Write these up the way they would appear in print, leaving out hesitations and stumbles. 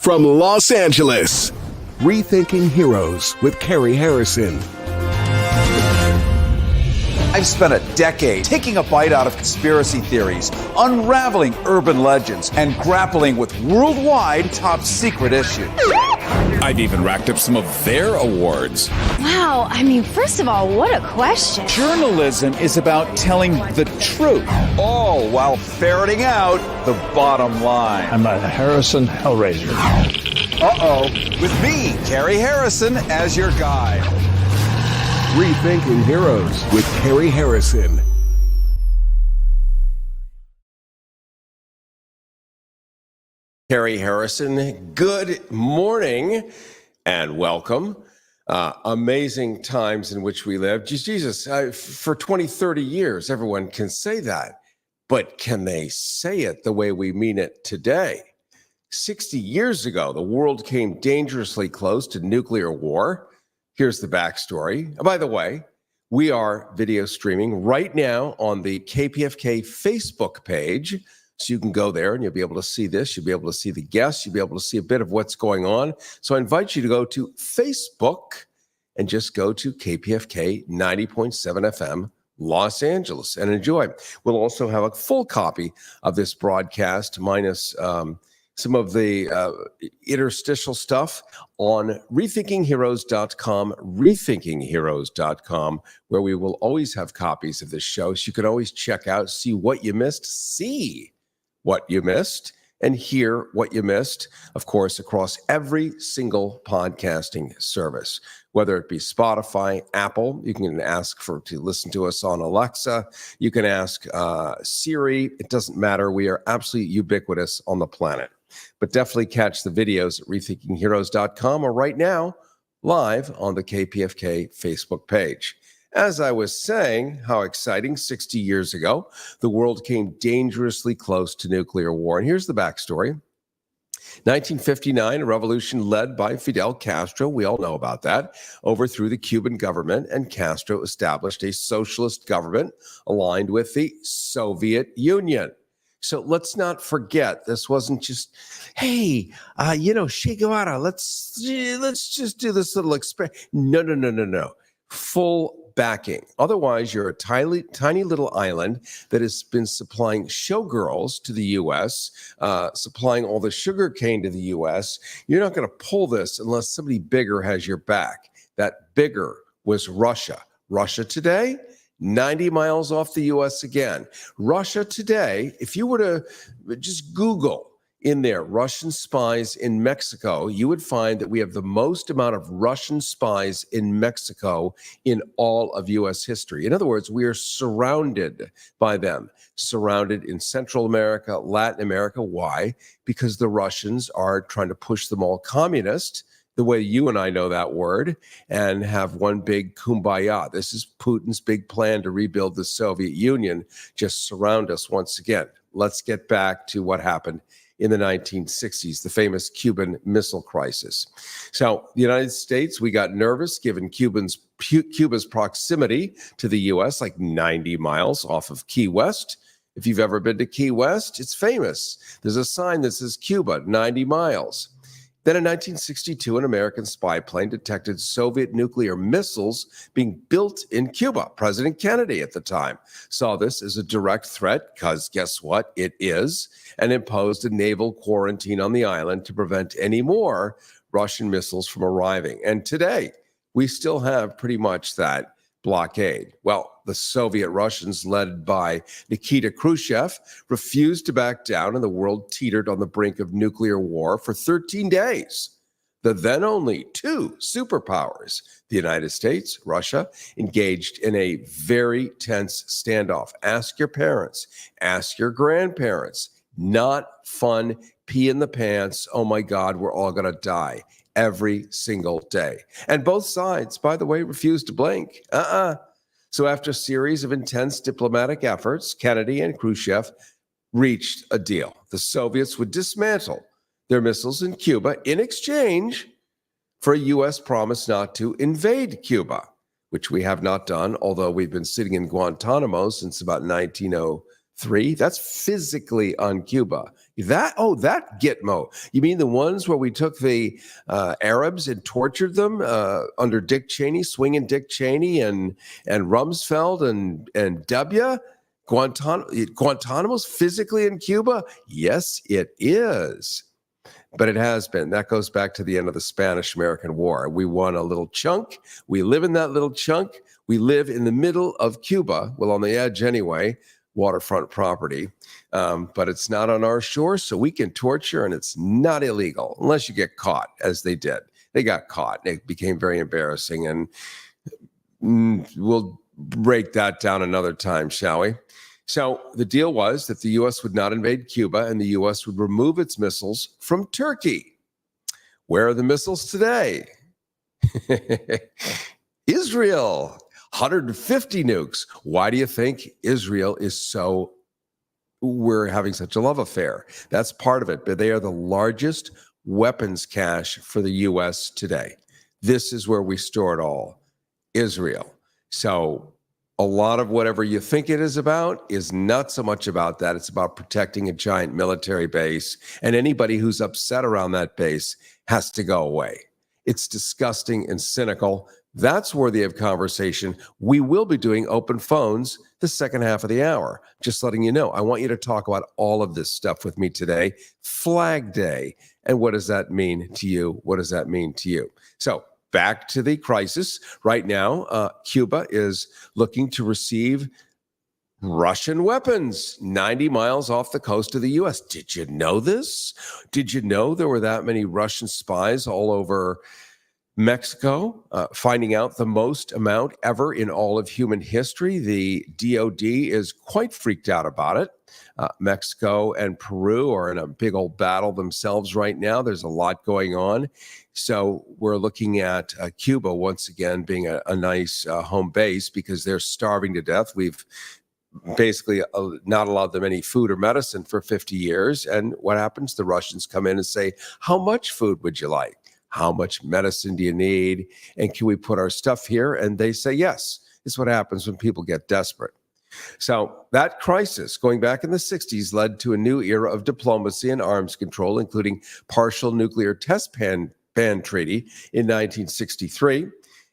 From Los Angeles, Rethinking Heroes with Cary Harrison. I've spent a decade taking a bite out of conspiracy theories, unraveling urban legends, and grappling with worldwide top secret issues. I've even racked up some of their awards. Wow, I mean, first of all, what a question. Journalism is about telling the truth, all while ferreting out the bottom line. I'm a Harrison Hellraiser. With me, Cary Harrison, as your guide. Rethinking Heroes with Cary Harrison. Cary Harrison, good morning and welcome. Amazing times in which we live. Jesus, for 20, 30 years, everyone can say that. But can they say it the way we mean it today? 60 years ago, the world came dangerously close to nuclear war. Here's the backstory. By the way, we are video streaming right now on the KPFK Facebook page. So you can go there and you'll be able to see this. You'll be able to see the guests. You'll be able to see a bit of what's going on. So I invite you to go to Facebook and just go to KPFK 90.7 FM Los Angeles and enjoy. We'll also have a full copy of this broadcast minus some of the interstitial stuff on rethinkingheroes.com, rethinkingheroes.com, where we will always have copies of this show. So you can always check out, see what you missed, and hear what you missed, of course, across every single podcasting service, whether it be Spotify, Apple. You can ask to listen to us on Alexa. You can ask Siri. It doesn't matter. We are absolutely ubiquitous on the planet. But definitely catch the videos at rethinkingheroes.com or right now, live on the KPFK Facebook page. As I was saying, how exciting, 60 years ago, the world came dangerously close to nuclear war. And here's the backstory. 1959, a revolution led by Fidel Castro, we all know about that, overthrew the Cuban government, and Castro established a socialist government aligned with the Soviet Union. So let's not forget, this wasn't just, hey, Che Guevara, let's just do this little experiment. No. Full backing. Otherwise, you're a tiny little island that has been supplying showgirls to the U.S., supplying all the sugar cane to the U.S. You're not going to pull this unless somebody bigger has your back. That bigger was Russia. Russia today, 90 miles off the U.S. again. Russia today, if you were to just Google in there, Russian spies in Mexico, you would find that we have the most amount of Russian spies in Mexico in all of U.S. history. In other words, we are surrounded by them, surrounded in Central America, Latin America. Why? Because the Russians are trying to push them all communist, the way you and I know that word, and have one big kumbaya. This is Putin's big plan to rebuild the Soviet Union, just surround us once again. Let's get back to what happened in the 1960s, the famous Cuban Missile Crisis. So the United States, we got nervous given Cuba's proximity to the U.S., like 90 miles off of Key West. If you've ever been to Key West, it's famous. There's a sign that says Cuba, 90 miles. Then in 1962, an American spy plane detected Soviet nuclear missiles being built in Cuba. President Kennedy at the time saw this as a direct threat, because guess what? It is, and imposed a naval quarantine on the island to prevent any more Russian missiles from arriving. And today, we still have pretty much that blockade. Well, the Soviet Russians, led by Nikita Khrushchev, refused to back down, and the world teetered on the brink of nuclear war for 13 days. The then only two superpowers, the United States, Russia, engaged in a very tense standoff. Ask your parents, ask your grandparents. Not fun, pee in the pants, oh my God, we're all going to die every single day. And both sides, by the way, refused to blink. So after a series of intense diplomatic efforts, Kennedy and Khrushchev reached a deal. The Soviets would dismantle their missiles in Cuba in exchange for a U.S. promise not to invade Cuba, which we have not done, although we've been sitting in Guantanamo since about 1905. 3, that's physically on Cuba. That Gitmo. You mean the ones where we took the Arabs and tortured them under Dick Cheney, swinging Dick Cheney and Rumsfeld and W? Guantanamo's physically in Cuba? Yes, it is. But it has been. That goes back to the end of the Spanish-American War. We won a little chunk. We live in that little chunk. We live in the middle of Cuba, well, on the edge anyway, waterfront property. But it's not on our shore, so we can torture, and it's not illegal unless you get caught, as they did. They got caught. It became very embarrassing, and we'll break that down another time, shall we? So the deal was that the U.S. would not invade Cuba, and the U.S. would remove its missiles from Turkey. Where are the missiles today? Israel, 150 nukes. Why do you think Israel we're having such a love affair? That's part of it, but they are the largest weapons cache for the U.S. today. This is where we store it all, Israel. So a lot of whatever you think it is about is not so much about that. It's about protecting a giant military base, and anybody who's upset around that base has to go away. It's disgusting and cynical. That's worthy of conversation. We will be doing open phones the second half of the hour. Just letting you know, I want you to talk about all of this stuff with me today. Flag Day. And what does that mean to you? What does that mean to you? So back to the crisis. Right now, Cuba is looking to receive Russian weapons 90 miles off the coast of the U.S. Did you know this? Did you know there were that many Russian spies all over Mexico, finding out the most amount ever in all of human history? The DOD is quite freaked out about it. Mexico and Peru are in a big old battle themselves right now. There's a lot going on. So we're looking at Cuba once again being a nice home base because they're starving to death. We've basically not allowed them any food or medicine for 50 years. And what happens? The Russians come in and say, how much food would you like? How much medicine do you need? And can we put our stuff here? And they say, yes. It's what happens when people get desperate. So that crisis, going back in the 60s, led to a new era of diplomacy and arms control, including partial nuclear test ban treaty in 1963.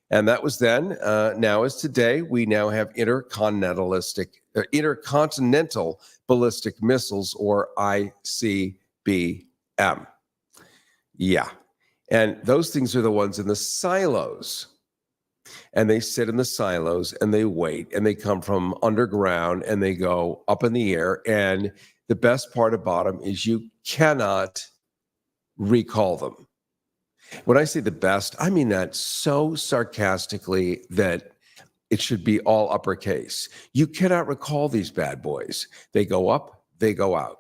And that was then. Now as today, we now have intercontinental ballistic missiles, or ICBM. Yeah. And those things are the ones in the silos. And they sit in the silos and they wait, and they come from underground and they go up in the air. And the best part about them is you cannot recall them. When I say the best, I mean that so sarcastically that it should be all uppercase. You cannot recall these bad boys. They go up, they go out.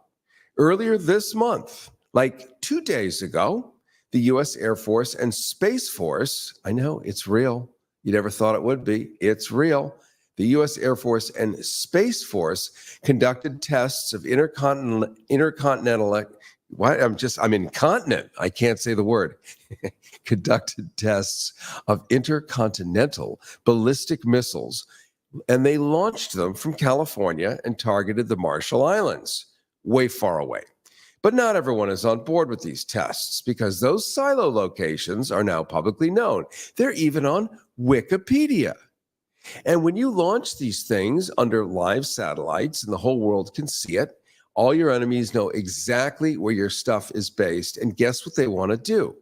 Earlier this month, like 2 days ago, the U.S. Air Force and Space Force, I know it's real. You never thought it would be. It's real. The U.S. Air Force and Space Force conducted tests of intercontinental. I'm incontinent. I can't say the word. Conducted tests of intercontinental ballistic missiles, and they launched them from California and targeted the Marshall Islands, way far away. But not everyone is on board with these tests because those silo locations are now publicly known. They're even on Wikipedia. And when you launch these things under live satellites and the whole world can see it, all your enemies know exactly where your stuff is based. And guess what they want to do?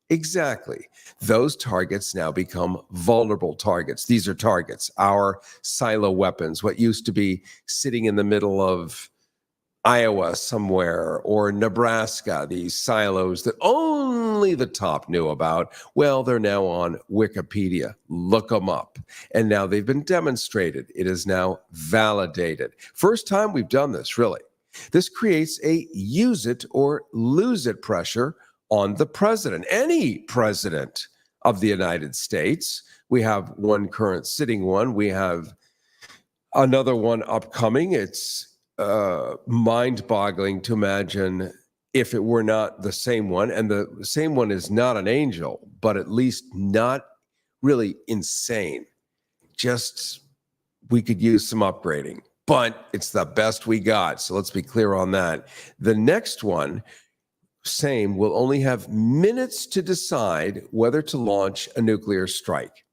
Exactly. Those targets now become vulnerable targets. These are targets, our silo weapons, what used to be sitting in the middle of Iowa somewhere or Nebraska, these silos that only the top knew about. Well, they're now on Wikipedia. Look them up. And now they've been demonstrated. It is now validated. First time we've done this, really. This creates a use it or lose it pressure on the president, any president of the United States. We have one current sitting one. We have another one upcoming. It's mind-boggling to imagine if it were not the same one. And the same one is not an angel, but at least not really insane. Just we could use some upgrading. but it's the best we got. So let's be clear on that. The next one, same, will only have minutes to decide whether to launch a nuclear strike.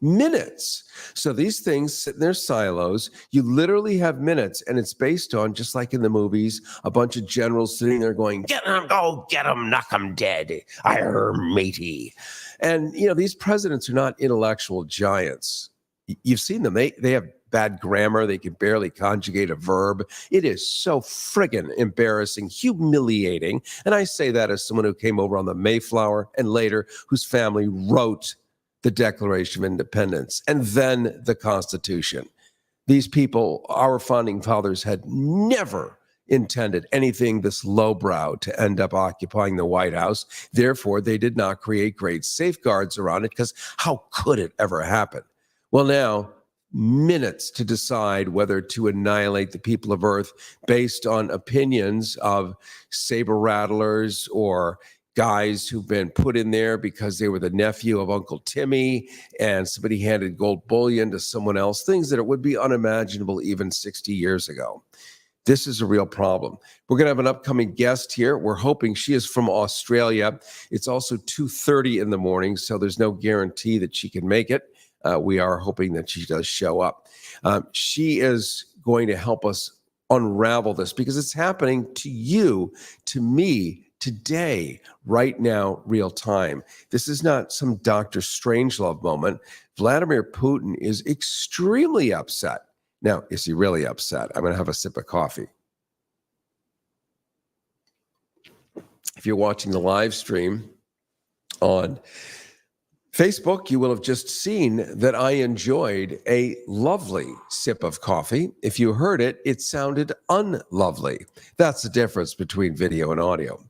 Minutes. So these things sit in their silos. You literally have minutes, and it's based on, just like in the movies, a bunch of generals sitting there going, "Get them, go get them, knock them dead. Arr, matey." And, these presidents are not intellectual giants. You've seen them. They have bad grammar. They can barely conjugate a verb. It is so friggin' embarrassing, humiliating. And I say that as someone who came over on the Mayflower and later whose family wrote the Declaration of Independence and then the Constitution. These people, our founding fathers, had never intended anything this lowbrow to end up occupying the White House. Therefore, they did not create great safeguards around it, because how could it ever happen? Well, now, minutes to decide whether to annihilate the people of Earth based on opinions of saber rattlers or guys who've been put in there because they were the nephew of Uncle Timmy and somebody handed gold bullion to someone else, things that it would be unimaginable even 60 years ago. This is a real problem. We're going to have an upcoming guest here. We're hoping she is from Australia. It's also 2:30 in the morning, so there's no guarantee that she can make it. We are hoping that she does show up. She is going to help us unravel this, because it's happening to you, to me, today, right now, real time. This is not some Dr. Strangelove moment. Vladimir Putin is extremely upset. Now, is he really upset? I'm going to have a sip of coffee. If you're watching the live stream on Facebook, you will have just seen that I enjoyed a lovely sip of coffee. If you heard it, it sounded unlovely. That's the difference between video and audio.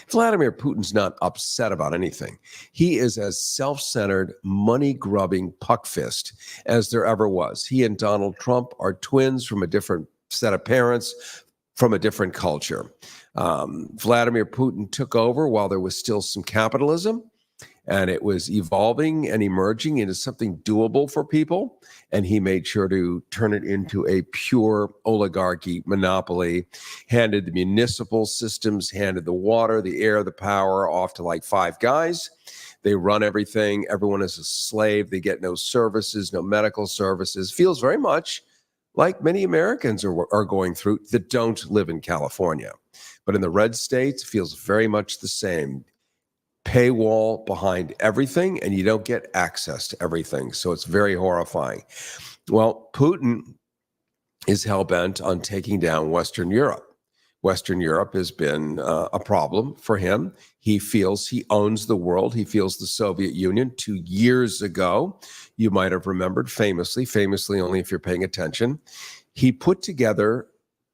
Vladimir Putin's not upset about anything. He is as self-centered, money-grubbing puckfist as there ever was. He and Donald Trump are twins from a different set of parents, from a different culture. Vladimir Putin took over while there was still some capitalism, and it was evolving and emerging into something doable for people. And he made sure to turn it into a pure oligarchy monopoly, handed the municipal systems, handed the water, the air, the power off to like five guys. They run everything. Everyone is a slave. They get no services, no medical services. Feels very much like many Americans are going through that don't live in California. But in the red states, it feels very much the same. Paywall behind everything, and you don't get access to everything. So it's very horrifying. Well, Putin is hell-bent on taking down Western Europe. Western Europe has been a problem for him. He feels he owns the world. He feels the Soviet Union 2 years ago, you might have remembered famously only if you're paying attention, he put together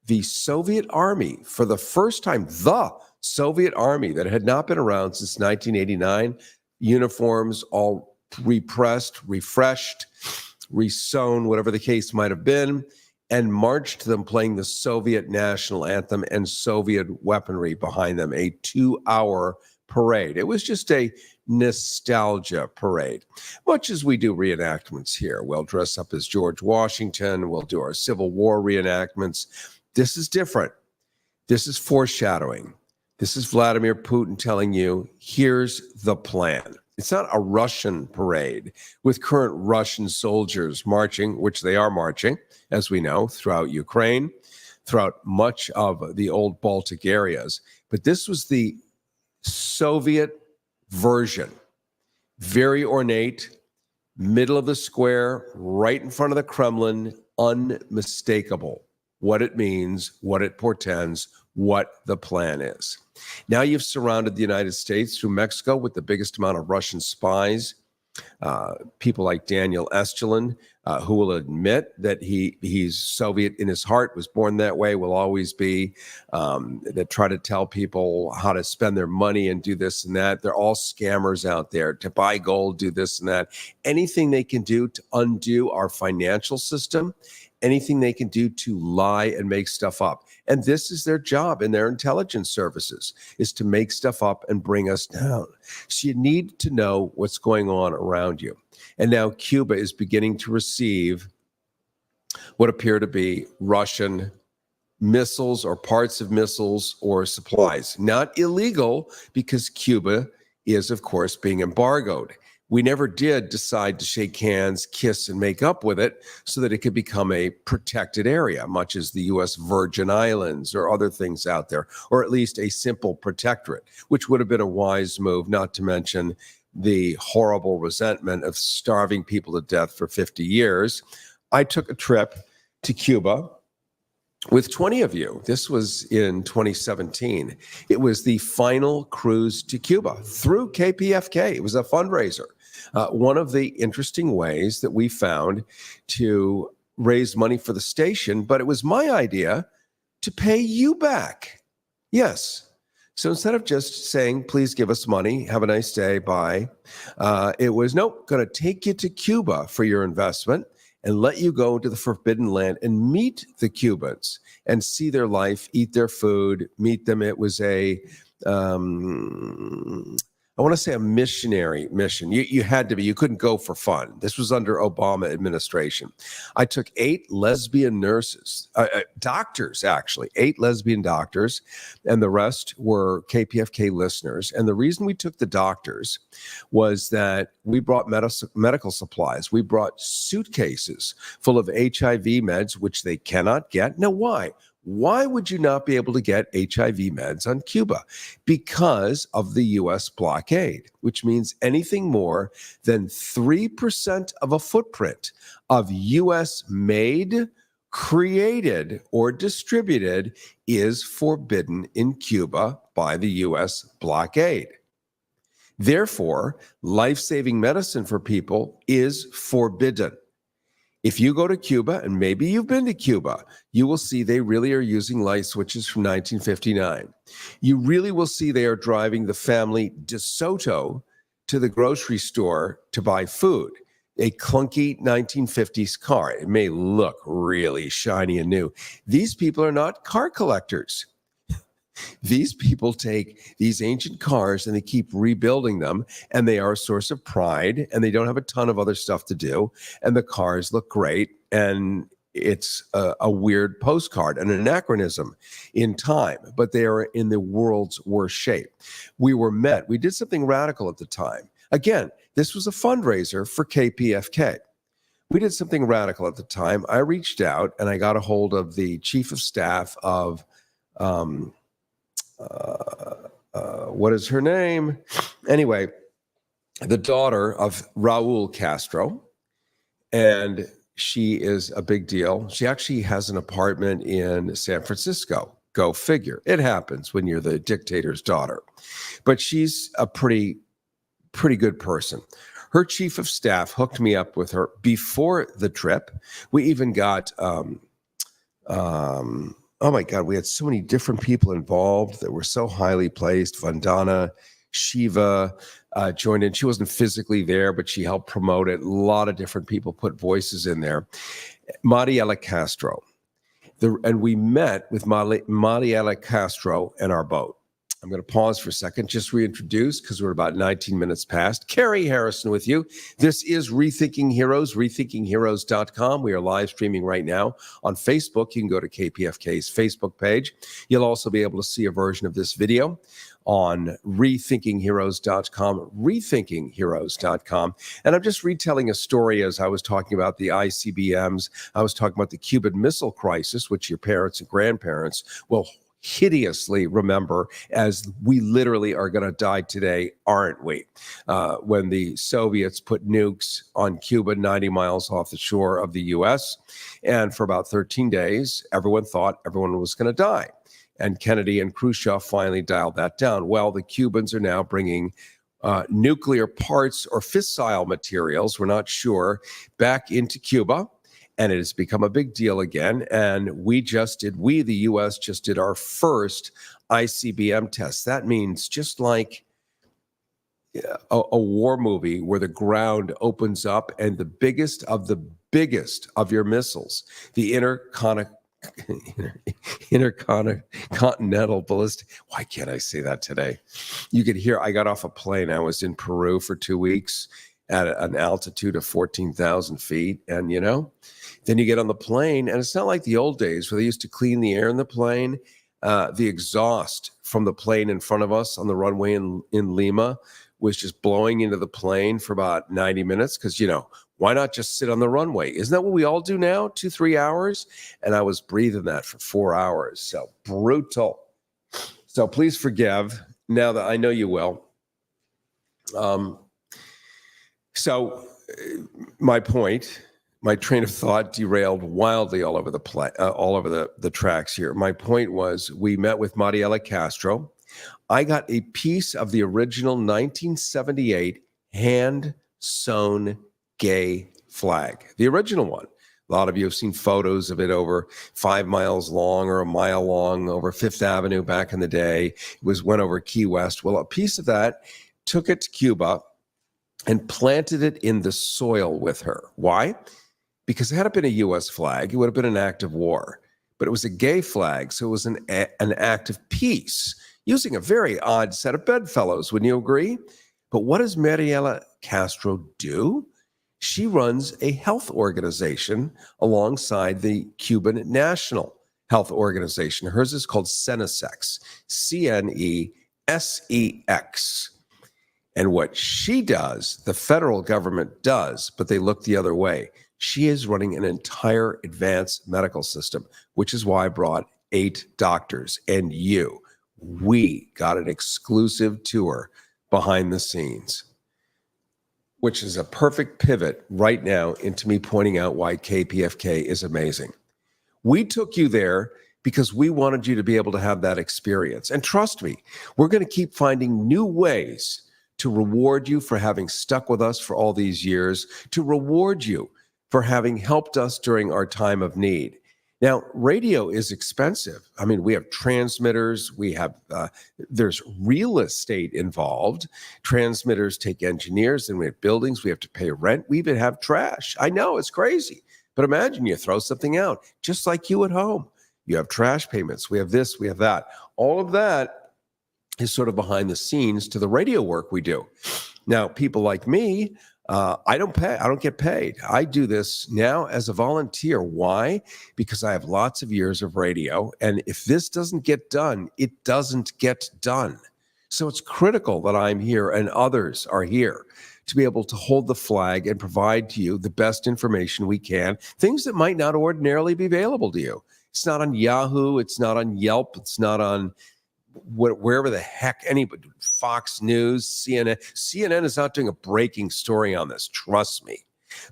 the Soviet army for the first time, the Soviet army that had not been around since 1989, uniforms all repressed, refreshed, resewn, whatever the case might have been, and marched to them playing the Soviet national anthem and Soviet weaponry behind them, a 2-hour parade. It was just a nostalgia parade, much as we do reenactments here. We'll dress up as George Washington. We'll do our Civil War reenactments. This is different. This is foreshadowing. This is Vladimir Putin telling you, here's the plan. It's not a Russian parade with current Russian soldiers marching, which they are marching, as we know, throughout Ukraine, throughout much of the old Baltic areas. But this was the Soviet version, very ornate, middle of the square, right in front of the Kremlin, unmistakable. What it means, what it portends, what the plan is. Now you've surrounded the United States through Mexico with the biggest amount of Russian spies, people like Daniel Estulin, who will admit that he's Soviet in his heart, was born that way, will always be, that try to tell people how to spend their money and do this and that. They're all scammers out there to buy gold, do this and that. Anything they can do to undo our financial system, anything they can do to lie and make stuff up. And this is their job in their intelligence services, is to make stuff up and bring us down. So you need to know what's going on around you. And now Cuba is beginning to receive what appear to be Russian missiles or parts of missiles or supplies. Not illegal, because Cuba is, of course, being embargoed. We never did decide to shake hands, kiss, and make up with it so that it could become a protected area, much as the U.S. Virgin Islands or other things out there, or at least a simple protectorate, which would have been a wise move, not to mention the horrible resentment of starving people to death for 50 years. I took a trip to Cuba with 20 of you. This was in 2017. It was the final cruise to Cuba through KPFK. It was a fundraiser. One of the interesting ways that we found to raise money for the station, but it was my idea to pay you back. Yes. So instead of just saying, please give us money, have a nice day, bye, it was, nope, going to take you to Cuba for your investment and let you go to the Forbidden Land and meet the Cubans and see their life, eat their food, meet them. It was I want to say a missionary mission. You had to be. You couldn't go for fun. This was under Obama administration. I took 8 lesbian nurses, doctors actually, 8 lesbian doctors, and the rest were KPFK listeners. And the reason we took the doctors was that we brought medical supplies. We brought suitcases full of HIV meds, which they cannot get. Now, why? Why would you not be able to get HIV meds on Cuba? Because of the U.S. blockade, which means anything more than 3% of a footprint of U.S. made, created, or distributed is forbidden in Cuba by the U.S. blockade. Therefore, life-saving medicine for people is forbidden. If you go to Cuba, and maybe you've been to Cuba, you will see they really are using light switches from 1959. You really will see they are driving the family De Soto to the grocery store to buy food. A clunky 1950s car. It may look really shiny and new. These people are not car collectors. These people take these ancient cars and they keep rebuilding them, and they are a source of pride, and they don't have a ton of other stuff to do, and the cars look great, and it's a weird postcard, an anachronism in time, but they are in the world's worst shape. We did something radical at the time. Again, this was a fundraiser for KPFK. We did something radical at the time. I reached out and I got a hold of the chief of staff of what is her name? Anyway, the daughter of Raul Castro, and she is a big deal. She actually has an apartment in San Francisco. Go figure. It happens when you're the dictator's daughter. But she's a pretty good person. Her chief of staff hooked me up with her before the trip. We even got oh my God, we had so many different people involved that were so highly placed. Vandana Shiva joined in. She wasn't physically there, but she helped promote it. A lot of different people put voices in there. Mariela Castro. And we met with Mariela Castro in our boat. I'm going to pause for a second, just reintroduce, because we're about 19 minutes past. Cary Harrison with you. This is Rethinking Heroes, rethinkingheroes.com. We are live streaming right now on Facebook. You can go to KPFK's Facebook page. You'll also be able to see a version of this video on rethinkingheroes.com, rethinkingheroes.com. And I'm just retelling a story as I was talking about the ICBMs. I was talking about the Cuban Missile Crisis, which your parents and grandparents will hideously remember, as we literally are going to die today, aren't we? When the Soviets put nukes on Cuba 90 miles off the shore of the U.S., and for about 13 days, everyone thought everyone was going to die. And Kennedy and Khrushchev finally dialed that down. Well, the Cubans are now bringing nuclear parts or fissile materials, we're not sure, back into Cuba. And it has become a big deal again. And the U.S. just did our first ICBM test. That means just like a war movie where the ground opens up and the biggest of your missiles, the intercontinental ballistic. Why can't I say that today? You could hear, I got off a plane. I was in Peru for 2 weeks. at an altitude of 14,000 feet. And, then you get on the plane, and it's not like the old days where they used to clean the air in the plane. The exhaust from the plane in front of us on the runway in Lima was just blowing into the plane for about 90 minutes because, why not just sit on the runway? Isn't that what we all do now, 2-3 hours? And I was breathing that for 4 hours. So brutal. So please forgive now that I know you will. So my point, my train of thought derailed wildly all over the tracks here. My point was we met with Mariela Castro. I got a piece of the original 1978 hand-sewn gay flag, the original one. A lot of you have seen photos of it over 5 miles long or a mile long over Fifth Avenue back in the day. It went over Key West. Well, a piece of that took it to Cuba and planted it in the soil with her. Why? Because had it been a U.S. flag, it would have been an act of war. But it was a gay flag, so it was an act of peace, using a very odd set of bedfellows. Wouldn't you agree? But what does Mariela Castro do? She runs a health organization alongside the Cuban National Health Organization. Hers is called Cenesex, CNESEX. And what she does, the federal government does, but they look the other way. She is running an entire advanced medical system, which is why I brought 8 doctors and you. We got an exclusive tour behind the scenes, which is a perfect pivot right now into me pointing out why KPFK is amazing. We took you there because we wanted you to be able to have that experience. And trust me, we're going to keep finding new ways to reward you for having stuck with us for all these years, to reward you for having helped us during our time of need. Now, radio is expensive. I mean, we have transmitters, there's real estate involved. Transmitters take engineers, and we have buildings, we have to pay rent, we even have trash. I know, it's crazy. But imagine you throw something out, just like you at home. You have trash payments, we have this, we have that. All of that is sort of behind the scenes to the radio work we do. Now, people like me, I don't get paid. I do this now as a volunteer. Why? Because I have lots of years of radio. And if this doesn't get done, it doesn't get done. So it's critical that I'm here and others are here to be able to hold the flag and provide to you the best information we can, things that might not ordinarily be available to you. It's not on Yahoo. It's not on Yelp. It's not on wherever the heck anybody, Fox News, CNN. CNN is not doing a breaking story on this. Trust me.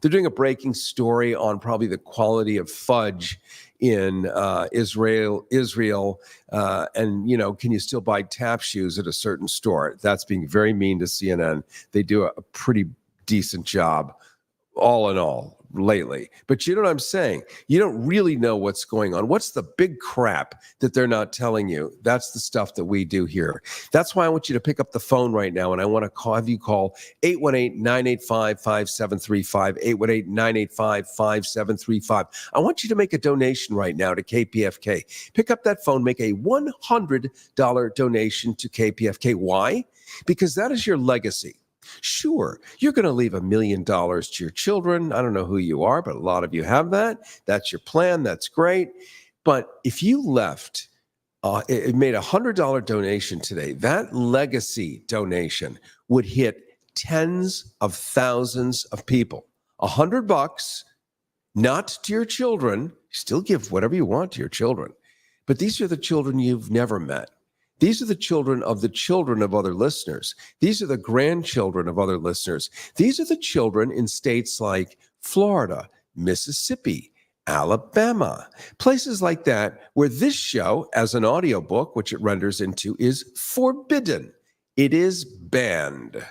They're doing a breaking story on probably the quality of fudge in Israel, and can you still buy tap shoes at a certain store? That's being very mean to CNN. They do a pretty decent job, all in all, lately. But you know what I'm saying? You don't really know what's going on. What's the big crap that they're not telling you? That's the stuff that we do here. That's why I want you to pick up the phone right now, and I want to have you call 818-985-5735, 818-985-5735. I want you to make a donation right now to KPFK. Pick up that phone, make a $100 donation to KPFK. Why? Because that is your legacy. Sure, you're going to leave $1 million to your children. I don't know who you are, but a lot of you have that. That's your plan. That's great. But if you left, it made a $100 donation today, that legacy donation would hit tens of thousands of people. $100, not to your children. Still give whatever you want to your children. But these are the children you've never met. These are the children of other listeners. These are the grandchildren of other listeners. These are the children in states like Florida, Mississippi, Alabama, places like that where this show, as an audiobook, which it renders into, is forbidden. It is banned.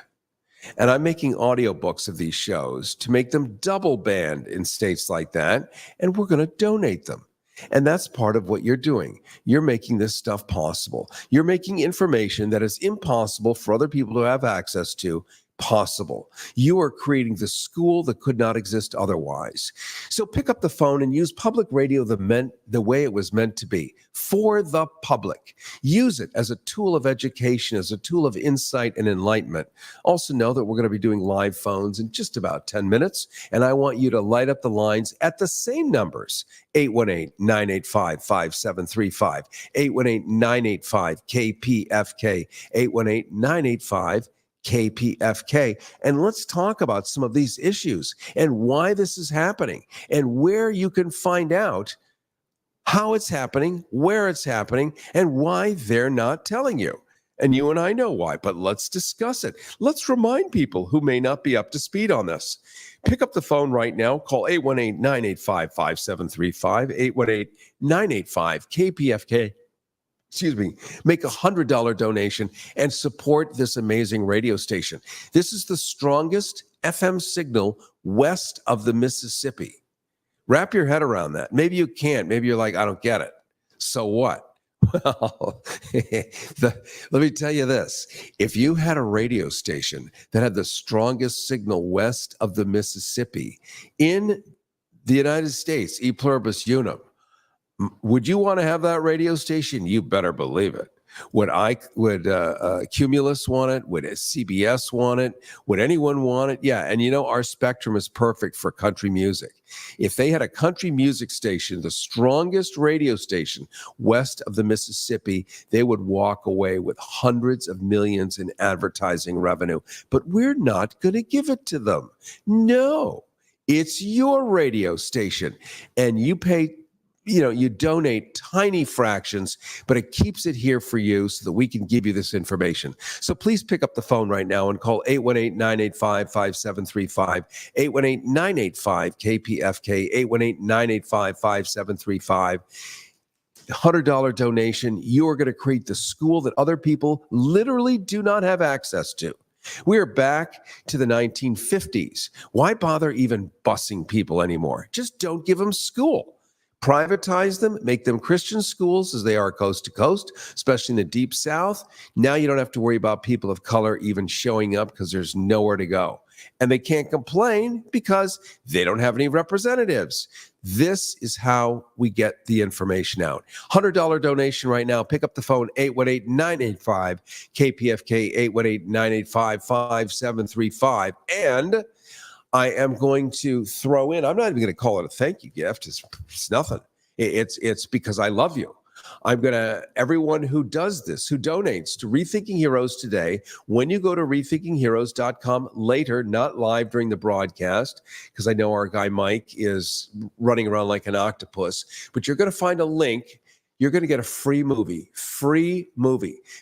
And I'm making audiobooks of these shows to make them double banned in states like that, and we're going to donate them. And that's part of what you're doing. You're making this stuff possible. You're making information that is impossible for other people to have access to possible. You are creating the school that could not exist otherwise. So pick up the phone and use public radio the way it was meant to be, for the public. Use it as a tool of education, as a tool of insight and enlightenment. Also know that we're going to be doing live phones in just about 10 minutes, and I want you to light up the lines at the same numbers, 818-985-5735, 818-985-KPFK, 818-985 KPFK. And let's talk about some of these issues and why this is happening and where you can find out how it's happening, where it's happening, and why they're not telling you. And you and I know why, but let's discuss it. Let's remind people who may not be up to speed on this. Pick up the phone right now. Call 818-985-5735, 818-985-KPFK. Make a $100 donation and support this amazing radio station. This is the strongest FM signal west of the Mississippi. Wrap your head around that. Maybe you can't. Maybe you're like, I don't get it. So what? Well, let me tell you this. If you had a radio station that had the strongest signal west of the Mississippi in the United States, e pluribus unum, would you want to have that radio station? You better believe it. Would Cumulus want it? Would CBS want it? Would anyone want it? Yeah, and our spectrum is perfect for country music. If they had a country music station, the strongest radio station west of the Mississippi, they would walk away with hundreds of millions in advertising revenue. But we're not going to give it to them. No, it's your radio station, and you pay. You donate tiny fractions, but it keeps it here for you so that we can give you this information. So please pick up the phone right now and call 818-985-5735, 818-985-KPFK, 818-985-5735. $100 donation. You are going to create the school that other people literally do not have access to. We are back to the 1950s. Why bother even busing people anymore? Just don't give them school. Privatize them, make them Christian schools as they are coast to coast, especially in the deep South. Now you don't have to worry about people of color even showing up because there's nowhere to go. And they can't complain because they don't have any representatives. This is how we get the information out. $100 donation right now. Pick up the phone, 818-985-KPFK, 818-985-5735. And I am going to throw in, I'm not even going to call it a thank you gift. It's nothing. It's because I love you. I'm going to, everyone who does this, who donates to Rethinking Heroes today, when you go to rethinkingheroes.com later, not live during the broadcast, because I know our guy Mike is running around like an octopus, but you're going to find a link. You're going to get a free movie,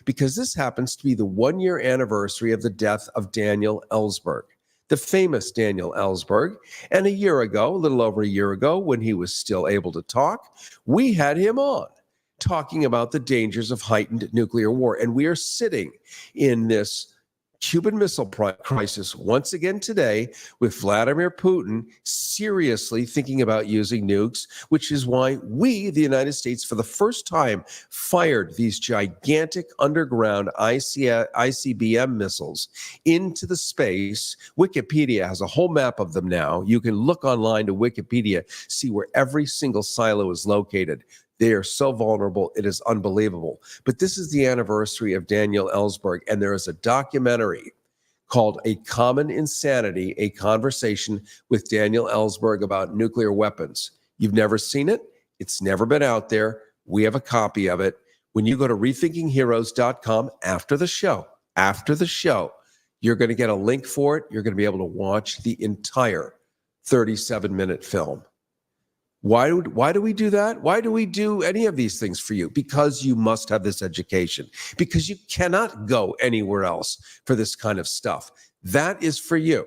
because this happens to be the 1-year anniversary of the death of Daniel Ellsberg. The famous Daniel Ellsberg. And a little over a year ago, when he was still able to talk, we had him on talking about the dangers of heightened nuclear war. And we are sitting in this Cuban Missile Crisis once again today with Vladimir Putin seriously thinking about using nukes, which is why we, the United States, for the first time, fired these gigantic underground ICBM missiles into the space. Wikipedia has a whole map of them now. You can look online to Wikipedia, see where every single silo is located. They are so vulnerable. It is unbelievable. But this is the anniversary of Daniel Ellsberg, and there is a documentary called A Common Insanity, A Conversation with Daniel Ellsberg about nuclear weapons. You've never seen it? It's never been out there. We have a copy of it. When you go to rethinkingheroes.com after the show, you're going to get a link for it. You're going to be able to watch the entire 37-minute film. Why do we do that? Why do we do any of these things for you? Because you must have this education. Because you cannot go anywhere else for this kind of stuff. That is for you.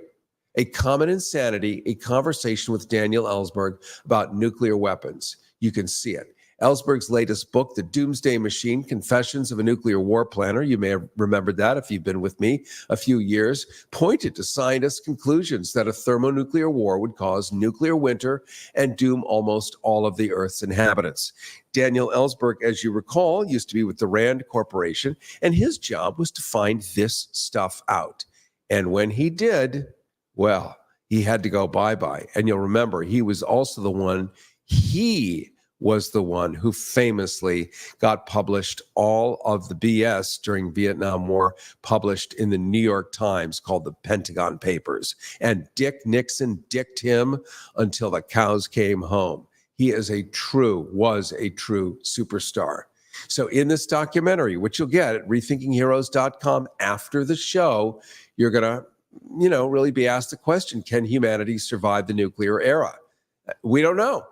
A Common Insanity, a conversation with Daniel Ellsberg about nuclear weapons. You can see it. Ellsberg's latest book, The Doomsday Machine, Confessions of a Nuclear War Planner, you may have remembered that if you've been with me a few years, pointed to scientists' conclusions that a thermonuclear war would cause nuclear winter and doom almost all of the Earth's inhabitants. Daniel Ellsberg, as you recall, used to be with the Rand Corporation, and his job was to find this stuff out. And when he did, well, he had to go bye-bye. And you'll remember, he was the one who famously got published all of the BS during Vietnam War, published in the New York Times, called the Pentagon Papers. And Dick Nixon dicked him until the cows came home. He was a true superstar. So in this documentary, which you'll get at rethinkingheroes.com after the show, you're going to, really be asked the question, can humanity survive the nuclear era? We don't know.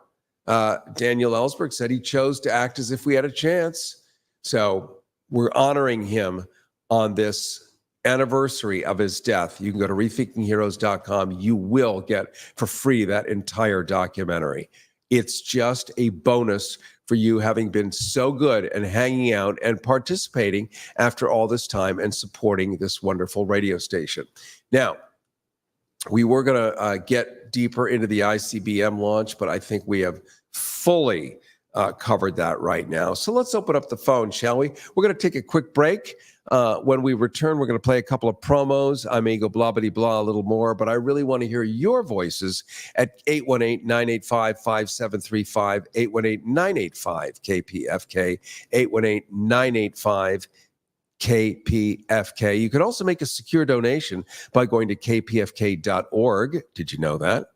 Daniel Ellsberg said he chose to act as if we had a chance. So we're honoring him on this anniversary of his death. You can go to rethinkingheroes.com. You will get for free that entire documentary. It's just a bonus for you having been so good and hanging out and participating after all this time and supporting this wonderful radio station. Now, we were going to get deeper into the ICBM launch, but I think we have fully covered that right now. So let's open up the phone, shall we? We're going to take a quick break. When we return, we're going to play a couple of promos. I may go blah-bitty-blah a little more, but I really want to hear your voices at 818-985-5735, 818-985-KPFK, 818-985-KPFK. You can also make a secure donation by going to kpfk.org. Did you know that?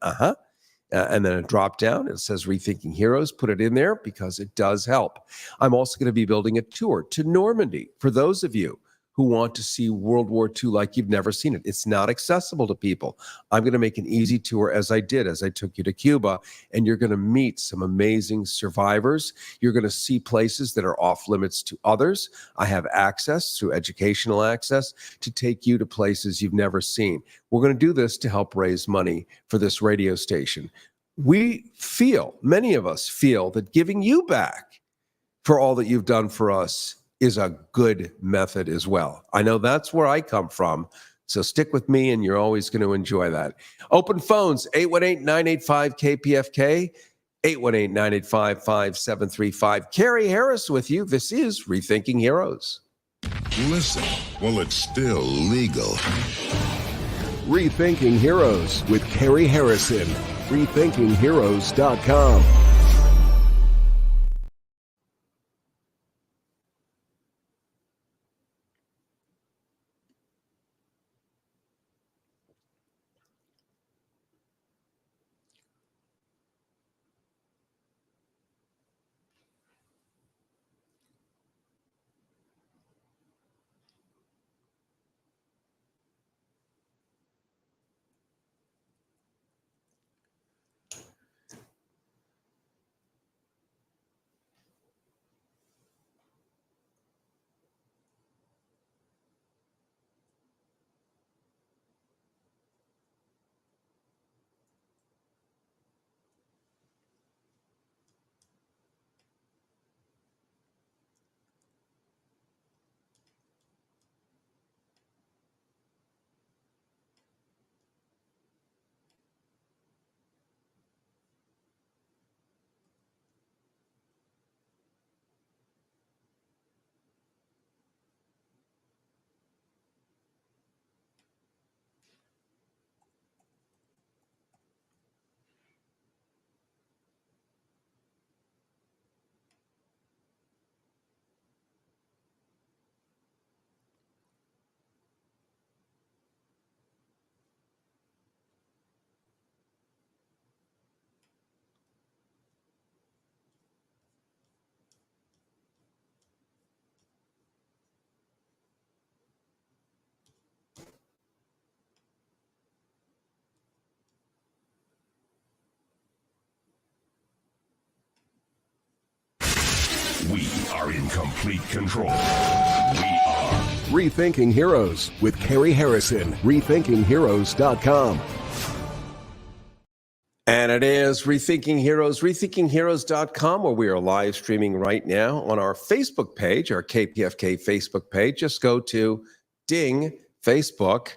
And then a drop down, it says Rethinking Heroes. Put it in there because it does help. I'm also going to be building a tour to Normandy for those of you who want to see World War II like you've never seen it. It's not accessible to people. I'm going to make an easy tour as I took you to Cuba, and you're going to meet some amazing survivors. You're going to see places that are off limits to others. I have access, through educational access, to take you to places you've never seen. We're going to do this to help raise money for this radio station. Many of us feel that giving you back for all that you've done for us is a good method as well. I know that's where I come from, so stick with me and you're always going to enjoy that. Open phones, 818-985-KPFK, 818-985-5735. Cary Harris with you. This is Rethinking Heroes. Listen while it's still legal. Rethinking Heroes with Cary Harrison. RethinkingHeroes.com. We are in complete control. We are Rethinking Heroes with Cary Harrison. RethinkingHeroes.com. And it is Rethinking Heroes, rethinkingheroes.com, where we are live streaming right now on our Facebook page, our KPFK Facebook page. Just go to Ding Facebook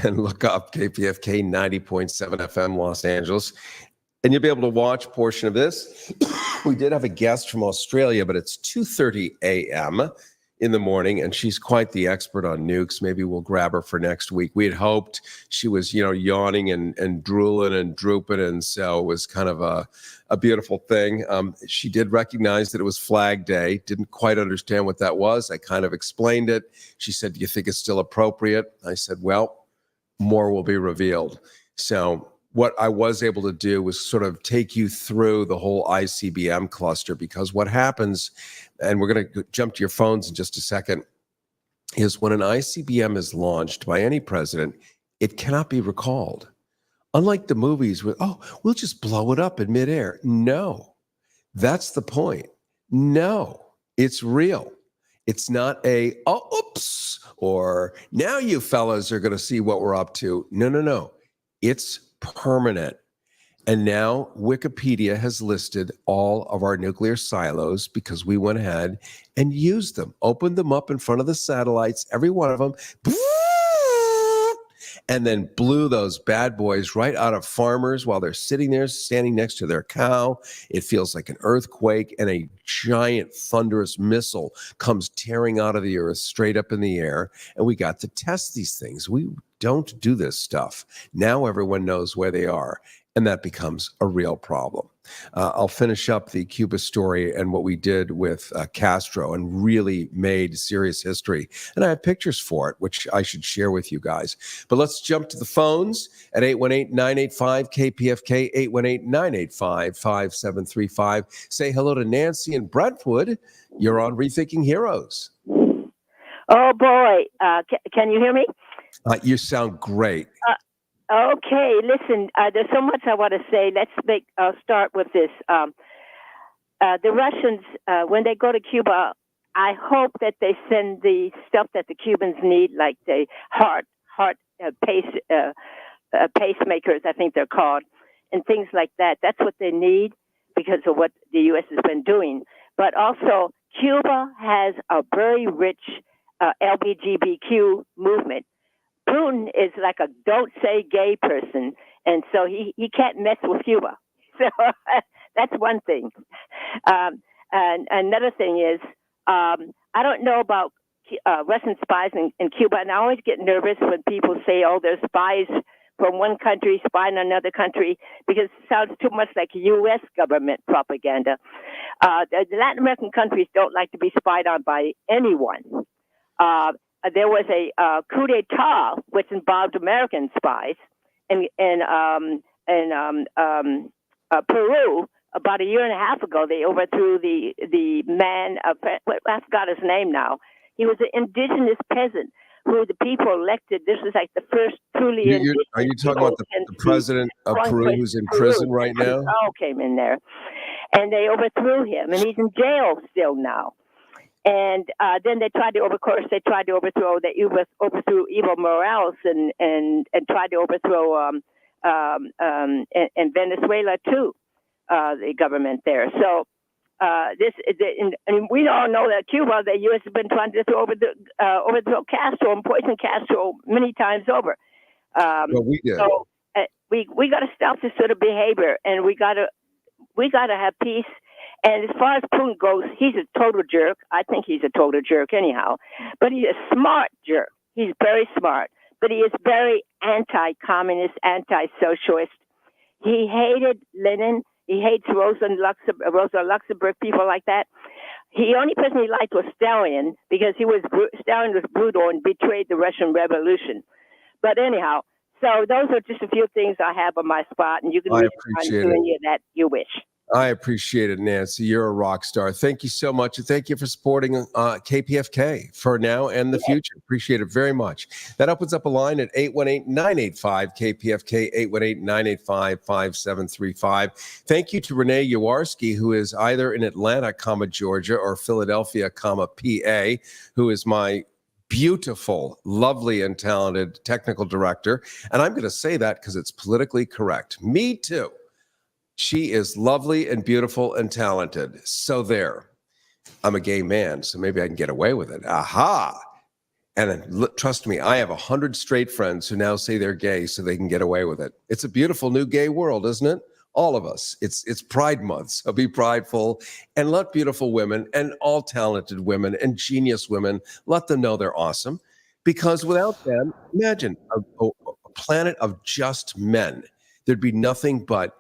and look up KPFK 90.7 FM Los Angeles, and you'll be able to watch a portion of this. We did have a guest from Australia, but it's 2:30 a.m. in the morning, and she's quite the expert on nukes. Maybe we'll grab her for next week. We had hoped she was, yawning and drooling and drooping, and so it was kind of a beautiful thing. She did recognize that it was Flag Day, didn't quite understand what that was. I kind of explained it. She said, "Do you think it's still appropriate?" I said, "Well, more will be revealed." So what I was able to do was sort of take you through the whole ICBM cluster, because what happens, and we're going to jump to your phones in just a second, is when an ICBM is launched by any president, it cannot be recalled. Unlike the movies with, we'll just blow it up in midair. No, that's the point. No, it's real. It's not oops, or now you fellas are going to see what we're up to. No. It's permanent. And now Wikipedia has listed all of our nuclear silos because we went ahead and used them, opened them up in front of the satellites, every one of them, and then blew those bad boys right out of farmers while they're sitting there standing next to their cow. It feels like an earthquake, and a giant thunderous missile comes tearing out of the earth straight up in the air. And we got to test these things. We don't do this stuff. Now everyone knows where they are, and that becomes a real problem. I'll finish up the Cuba story and what we did with Castro, and really made serious history. And I have pictures for it, which I should share with you guys. But let's jump to the phones at 818-985-KPFK, 818-985-5735. Say hello to Nancy in Brentwood. You're on Rethinking Heroes. Oh, boy. Can you hear me? You sound great. Okay, listen, there's so much I want to say. Let's start with this. The Russians, when they go to Cuba, I hope that they send the stuff that the Cubans need, like the heart pacemakers, I think they're called, and things like that. That's what they need because of what the U.S. has been doing. But also, Cuba has a very rich LGBTQ movement. Putin is like a don't say gay person, and so he can't mess with Cuba. So that's one thing. And another thing is, I don't know about Russian spies in Cuba, and I always get nervous when people say, there's spies from one country spying on another country, because it sounds too much like U.S. government propaganda. The Latin American countries don't like to be spied on by anyone. There was a coup d'etat which involved American spies in Peru about a year and a half ago. They overthrew the man. I forgot his name now. He was an indigenous peasant who the people elected. This was like the first truly indigenous. Are you talking about the president of Peru who's in prison right now? Came in there, and they overthrew him, and he's in jail still now. And then they tried to overthrow Evo Morales and tried to overthrow in Venezuela too, the government there. So and we all know that Cuba, the U.S. has been trying to overthrow Castro and poison Castro many times over. Well, we did. So we got to stop this sort of behavior, and we got to have peace. And as far as Putin goes, he's a total jerk. I think he's a total jerk anyhow. But he's a smart jerk. He's very smart. But he is very anti-communist, anti-socialist. He hated Lenin. He hates Rosa Luxemburg, people like that. The only person he liked was Stalin, because Stalin was brutal and betrayed the Russian Revolution. But anyhow, so those are just a few things I have on my spot, and you can do any of that you wish. I appreciate it, Nancy. You're a rock star. Thank you so much. And thank you for supporting KPFK for now and the future. Appreciate it very much. That opens up a line at 818-985-KPFK, 818-985-5735. Thank you to Renee Yawarski, who is either in Atlanta, Georgia, or Philadelphia, PA, who is my beautiful, lovely, and talented technical director. And I'm going to say that because it's politically correct. Me too. She is lovely and beautiful and talented. So there. I'm a gay man, so maybe I can get away with it. Aha. And trust me, I have 100 straight friends who now say they're gay so they can get away with it. It's a beautiful new gay world, isn't it? all of us. It's Pride Month, so be prideful and let beautiful women and all talented women and genius women, let them know they're awesome. Because without them, imagine a planet of just men. There'd be nothing but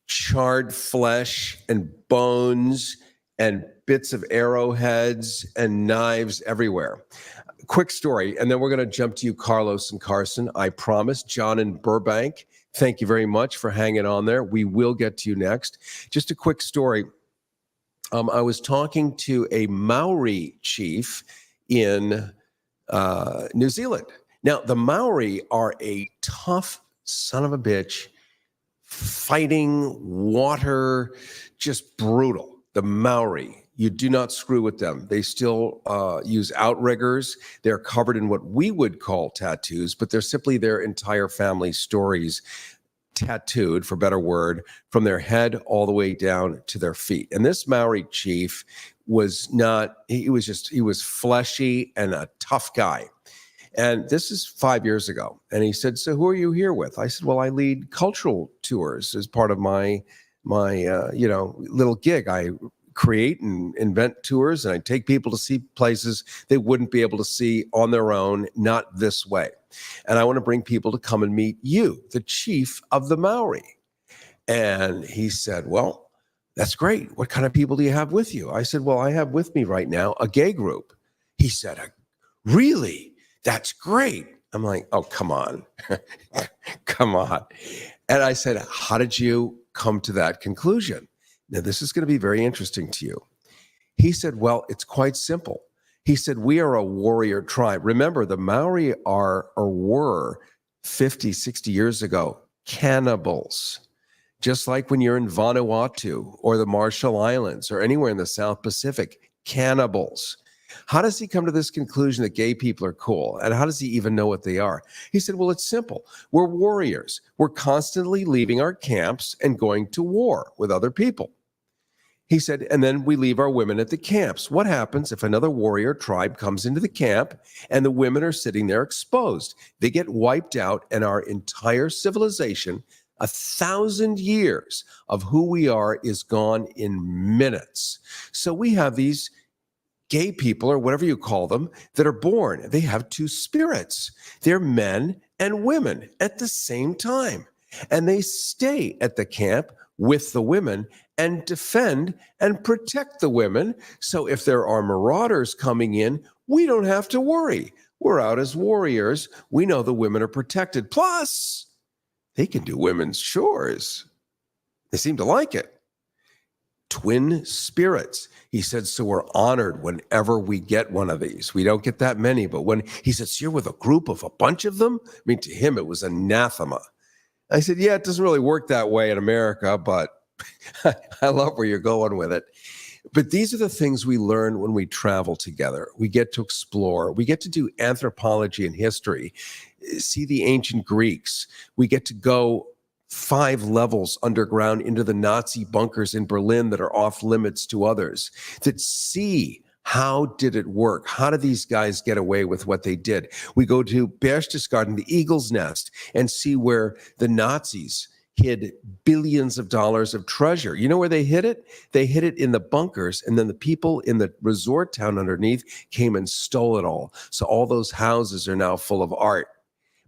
charred flesh and bones and bits of arrowheads and knives everywhere. Quick story, and then we're going to jump to you, Carlos and Carson. I promise. John in Burbank, thank you very much for hanging on there. We will get to you next. Just a quick story. I was talking to a Maori chief in New Zealand. Now, the Maori are a tough son of a bitch, fighting water, just brutal. The Maori, you do not screw with them. They still use outriggers. They're covered in what we would call tattoos, but they're simply their entire family stories tattooed, for better word, from their head all the way down to their feet. And this Maori chief was not, he was fleshy and a tough guy. And this is 5 years ago. And he said, so who are you here with? I said, well, I lead cultural tours as part of my little gig. I create and invent tours, and I take people to see places they wouldn't be able to see on their own, not this way. And I want to bring people to come and meet you, the chief of the Maori. And he said, well, that's great. What kind of people do you have with you? I said, well, I have with me right now a gay group. He said, really? That's great. I'm like, oh, come on. Come on. And I said, how did you come to that conclusion? Now, this is going to be very interesting to you. He said, well, it's quite simple. He said, we are a warrior tribe. Remember, the Maori are or were 50, 60 years ago cannibals. Just like when you're in Vanuatu or the Marshall Islands or anywhere in the South Pacific, cannibals. How does he come to this conclusion that gay people are cool? And how does he even know what they are? He said, well, it's simple. We're warriors. We're constantly leaving our camps and going to war with other people. He said, and then we leave our women at the camps. What happens if another warrior tribe comes into the camp and the women are sitting there exposed? They get wiped out, and our entire civilization, 1,000 years of who we are, is gone in minutes. So we have these gay people, or whatever you call them, that are born. They have two spirits. They're men and women at the same time. And they stay at the camp with the women and defend and protect the women. So if there are marauders coming in, we don't have to worry. We're out as warriors. We know the women are protected. Plus, they can do women's chores. They seem to like it. Twin spirits. He said, so we're honored whenever we get one of these. We don't get that many, but when he said, so you're with a group of a bunch of them? I mean, to him, it was anathema. I said, yeah, it doesn't really work that way in America, but I love where you're going with it. But these are the things we learn when we travel together. We get to explore. We get to do anthropology and history, see the ancient Greeks. We get to go 5 levels underground into the Nazi bunkers in Berlin that are off limits to others, that see how did it work? How did these guys get away with what they did? We go to Berchtesgaden, the Eagle's Nest, and see where the Nazis hid billions of dollars of treasure. You know where they hid it? They hid it in the bunkers, and then the people in the resort town underneath came and stole it all. So all those houses are now full of art.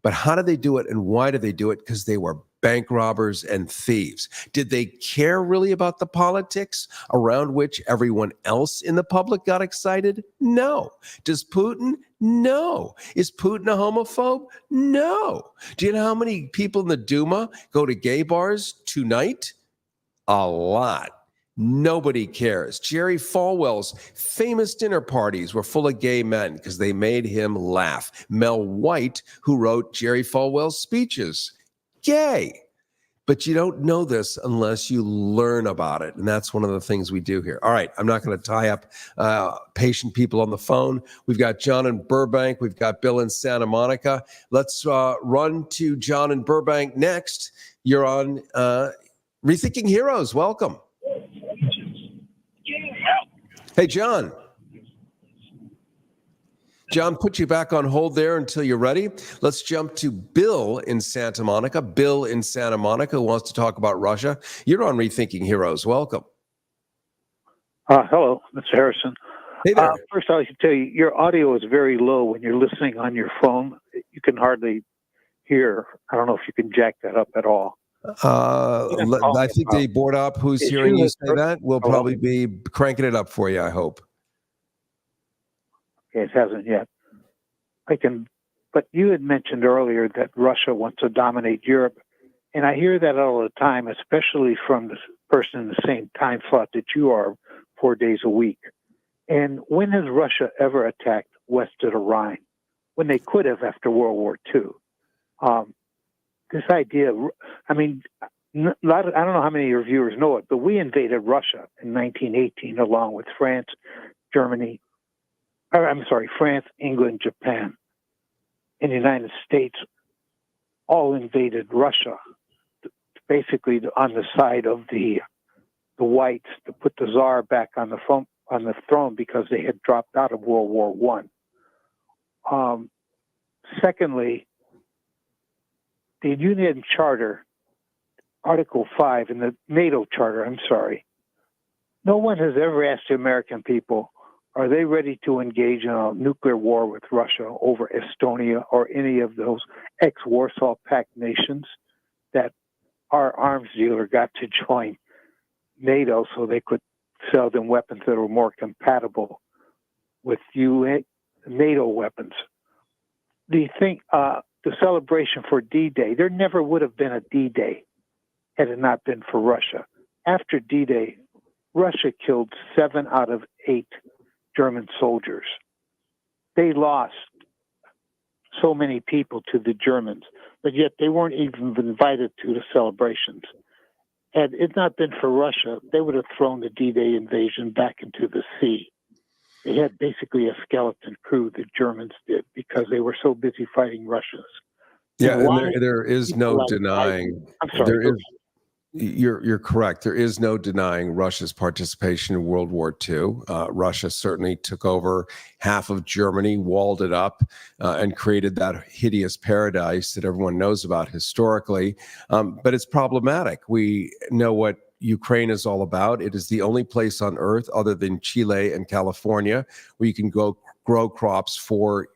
But how did they do it, and why did they do it? Because they were bank robbers and thieves. Did they care really about the politics around which everyone else in the public got excited? No. Does Putin? No. Is Putin a homophobe? No. Do you know how many people in the Duma go to gay bars tonight? A lot. Nobody cares. Jerry Falwell's famous dinner parties were full of gay men because they made him laugh. Mel White, who wrote Jerry Falwell's speeches, gay. But you don't know this unless you learn about it. And that's one of the things we do here. All right, I'm not going to tie up patient people on the phone. We've got John in Burbank. We've got Bill in Santa Monica. Let's run to John in Burbank next. You're on Rethinking Heroes. Welcome. Hey, John. John, put you back on hold there until you're ready. Let's jump to Bill in Santa Monica. Bill in Santa Monica who wants to talk about Russia. You're on Rethinking Heroes. Welcome. Hello, Mr. Harrison. Hey there. First, I should tell you, your audio is very low when you're listening on your phone. You can hardly hear. I don't know if you can jack that up at all. I think they board up. Who's hearing you say that? We'll probably be cranking it up for you, I hope. Okay, it hasn't yet. But you had mentioned earlier that Russia wants to dominate Europe, and I hear that all the time, especially from the person in the same time slot that you are, 4 days a week. And when has Russia ever attacked west of the Rhine? When they could have after World War II. This idea, I don't know how many of your viewers know it, but we invaded Russia in 1918 along with France, France, England, Japan, and the United States all invaded Russia, basically on the side of the whites to put the Tsar back on the throne because they had dropped out of World War I. Secondly, the UN Charter, Article 5 in the NATO Charter, no one has ever asked the American people, are they ready to engage in a nuclear war with Russia over Estonia or any of those ex-Warsaw Pact nations that our arms dealer got to join NATO so they could sell them weapons that were more compatible with NATO weapons? Do you think the celebration for D-Day, there never would have been a D-Day had it not been for Russia. After D-Day, Russia killed 7 out of 8 German soldiers. They lost so many people to the Germans, but yet they weren't even invited to the celebrations. Had it not been for Russia, they would have thrown the D-Day invasion back into the sea. They had basically a skeleton crew, the Germans did, because they were so busy fighting Russians. Yeah, and there is no denying. I'm sorry. You're correct. There is no denying Russia's participation in World War II. Russia certainly took over half of Germany, walled it up, and created that hideous paradise that everyone knows about historically. But it's problematic. We know what Ukraine is all about. It is the only place on earth other than Chile and California where you can go grow crops for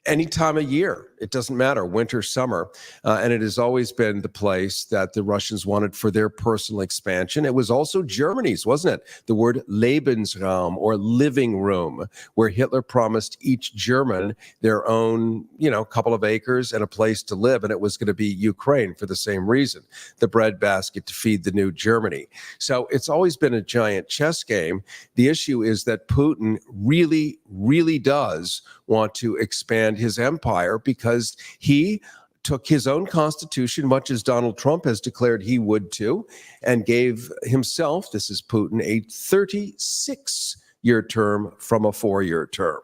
any time of year. It doesn't matter, winter, summer. And it has always been the place that the Russians wanted for their personal expansion. It was also Germany's, wasn't it? The word Lebensraum, or living room, where Hitler promised each German their own, couple of acres and a place to live. And it was going to be Ukraine for the same reason, the breadbasket to feed the new Germany. So it's always been a giant chess game. The issue is that Putin really, really does want to expand his empire because he took his own constitution, much as Donald Trump has declared he would too, and gave himself, this is Putin, a 36-year term from a 4-year term.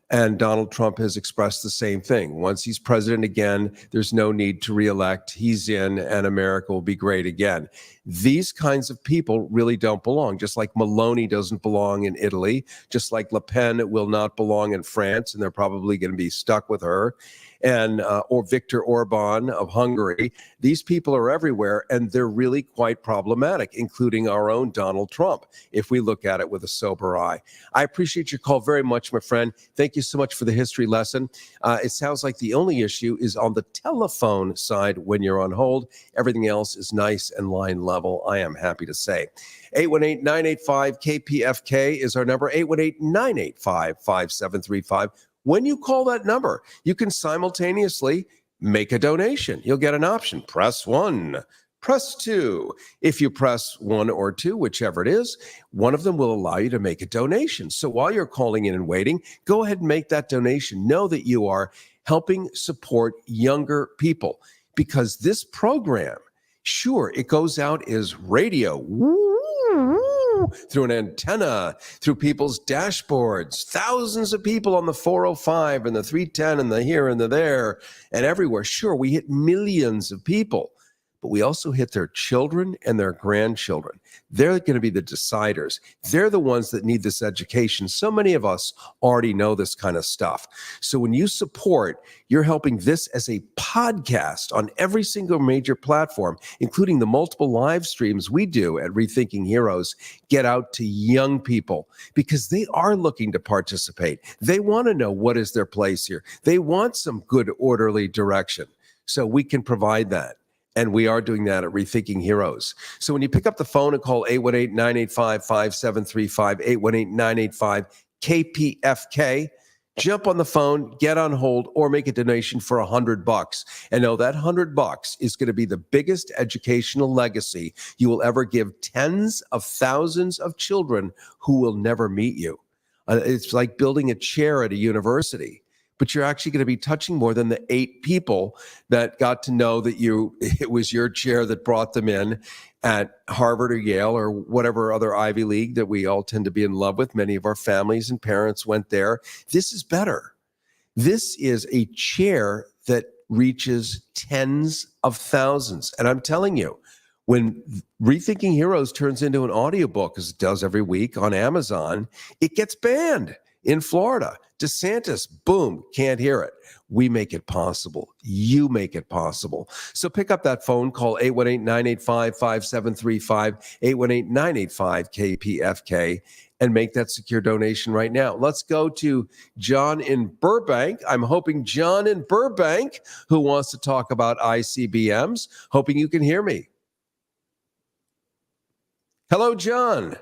And Donald Trump has expressed the same thing. Once he's president again, there's no need to reelect. He's in, and America will be great again. These kinds of people really don't belong, just like Meloni doesn't belong in Italy, just like Le Pen will not belong in France, and they're probably going to be stuck with her, and or Viktor Orban of Hungary. These people are everywhere, and they're really quite problematic, including our own Donald Trump, if we look at it with a sober eye. I appreciate your call very much, my friend. Thank you so much for the history lesson. It sounds like the only issue is on the telephone side when you're on hold. Everything else is nice and line level, I am happy to say. 818-985-KPFK is our number, 818-985-5735. When you call that number, you can simultaneously make a donation. You'll get an option. Press 1, press 2. If you press 1 or 2, whichever it is, one of them will allow you to make a donation. So while you're calling in and waiting, go ahead and make that donation. Know that you are helping support younger people, because this program, sure, it goes out as radio, through an antenna, through people's dashboards, thousands of people on the 405 and the 310 and the here and the there and everywhere. Sure, we hit millions of people, but we also hit their children and their grandchildren. They're going to be the deciders. They're the ones that need this education. So many of us already know this kind of stuff. So when you support, you're helping this as a podcast on every single major platform, including the multiple live streams we do at Rethinking Heroes, get out to young people because they are looking to participate. They want to know what is their place here. They want some good, orderly direction. So we can provide that. And we are doing that at Rethinking Heroes. So when you pick up the phone and call 818-985-5735, 818-985-KPFK, jump on the phone, get on hold, or make a donation for $100. And know that $100 is going to be the biggest educational legacy you will ever give tens of thousands of children who will never meet you. It's like building a chair at a university. But you're actually going to be touching more than the 8 people that got to know that it was your chair that brought them in at Harvard or Yale or whatever other Ivy League that we all tend to be in love with. Many of our families and parents went there. This is better. This is a chair that reaches tens of thousands. And I'm telling you, when Rethinking Heroes turns into an audiobook, as it does every week on Amazon, it gets banned in Florida. DeSantis, boom, can't hear it. We make it possible. You make it possible. So pick up that phone, call 818-985-5735, 818-985-KPFK, and make that secure donation right now. Let's go to John in Burbank. I'm hoping John in Burbank, who wants to talk about ICBMs, hoping you can hear me. Hello, John.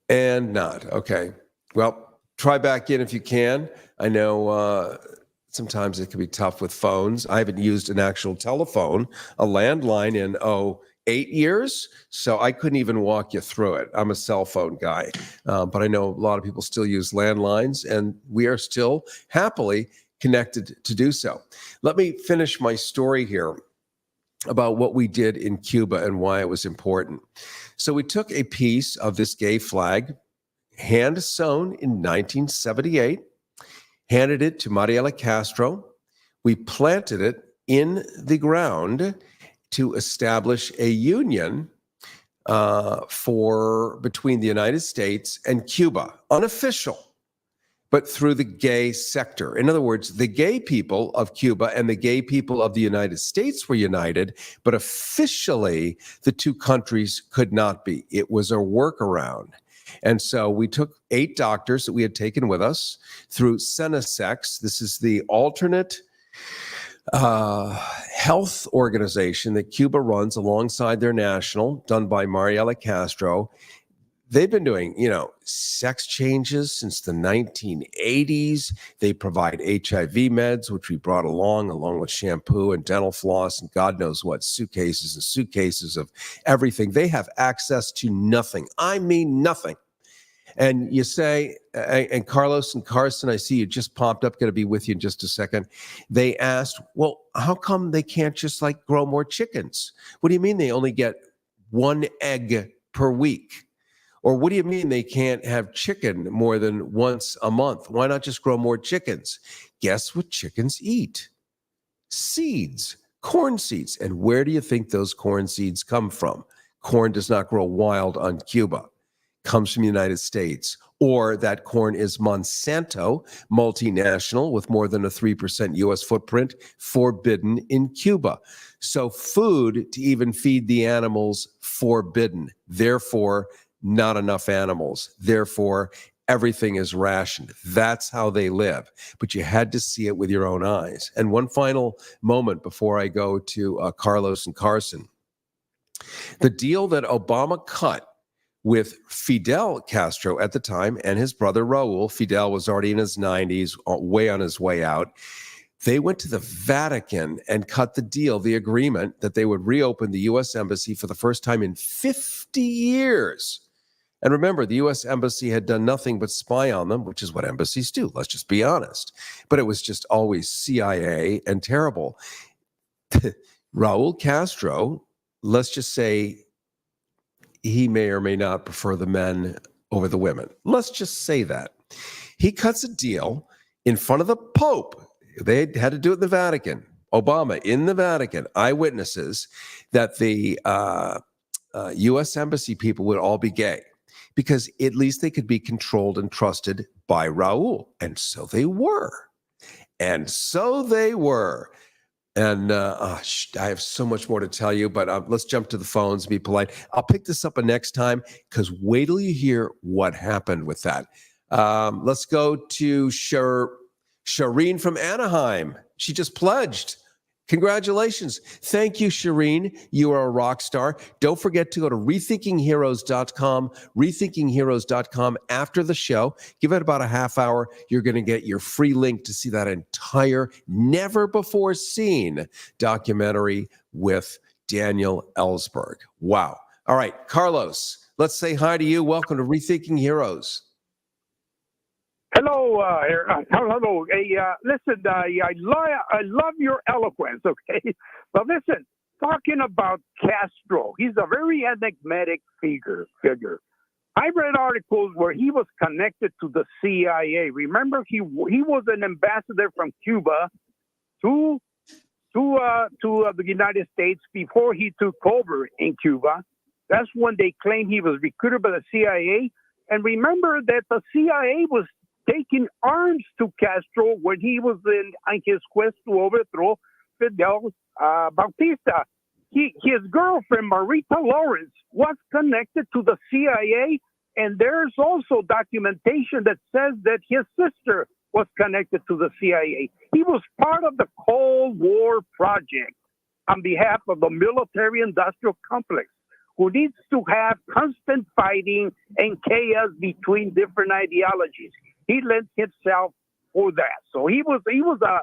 And not. Okay. Well, try back in if you can. I know sometimes it can be tough with phones. I haven't used an actual telephone, a landline in, 8 years. So I couldn't even walk you through it. I'm a cell phone guy. But I know a lot of people still use landlines, and we are still happily connected to do so. Let me finish my story here about what we did in Cuba and why it was important. So we took a piece of this gay flag, hand sewn in 1978, handed it to Mariela Castro. We planted it in the ground to establish a union between the United States and Cuba, unofficial, but through the gay sector. In other words, the gay people of Cuba and the gay people of the United States were united, but officially the two countries could not be. It was a workaround. And so we took 8 doctors that we had taken with us through Senesex. This is the alternate health organization that Cuba runs alongside their national, done by Mariela Castro. They've been doing, sex changes since the 1980s. They provide HIV meds, which we brought along with shampoo and dental floss and God knows what, suitcases and suitcases of everything. They have access to nothing. I mean, nothing. And you say, and Carlos and Carson, I see you just popped up, going to be with you in just a second. They asked, well, how come they can't just grow more chickens? What do you mean they only get 1 egg per week? Or what do you mean they can't have chicken more than once a month? Why not just grow more chickens? Guess what chickens eat? Seeds, corn seeds. And where do you think those corn seeds come from? Corn does not grow wild on Cuba. Comes from the United States. Or that corn is Monsanto, multinational with more than a 3% U.S. footprint, forbidden in Cuba. So food to even feed the animals, forbidden. Therefore, not enough animals. Therefore, everything is rationed. That's how they live. But you had to see it with your own eyes. And one final moment before I go to Carlos and Carson. The deal that Obama cut with Fidel Castro at the time and his brother Raul, Fidel was already in his 90s, way on his way out. They went to the Vatican and cut the deal, the agreement that they would reopen the U.S. Embassy for the first time in 50 years. And remember, the U.S. Embassy had done nothing but spy on them, which is what embassies do. Let's just be honest. But it was just always CIA and terrible. Raul Castro, let's just say he may or may not prefer the men over the women. Let's just say that. He cuts a deal in front of the Pope. They had to do it in the Vatican. Obama in the Vatican, eyewitnesses, that the U.S. embassy people would all be gay, because at least they could be controlled and trusted by Raul. And so they were. And so they were. And I have so much more to tell you, but let's jump to the phones and be polite. I'll pick this up next time, because wait till you hear what happened with that. Let's go to Shireen from Anaheim. She just pledged. Congratulations. Thank you, Shireen. You are a rock star. Don't forget to go to rethinkingheroes.com, rethinkingheroes.com after the show. Give it about a half hour. You're going to get your free link to see that entire never-before-seen documentary with Daniel Ellsberg. Wow. All right, Carlos, let's say hi to you. Welcome to Rethinking Heroes. Hello, hello. Hey, listen, I love your eloquence, okay? But listen, talking about Castro, he's a very enigmatic figure. I read articles where he was connected to the CIA. Remember, he was an ambassador from Cuba to the United States before he took over in Cuba. That's when they claimed he was recruited by the CIA. And remember that the CIA was taking arms to Castro when he was on his quest to overthrow Fidel Bautista. His girlfriend, Marita Lawrence, was connected to the CIA, and there's also documentation that says that his sister was connected to the CIA. He was part of the Cold War project on behalf of the military-industrial complex, who needs to have constant fighting and chaos between different ideologies. He lent himself for that. So he was a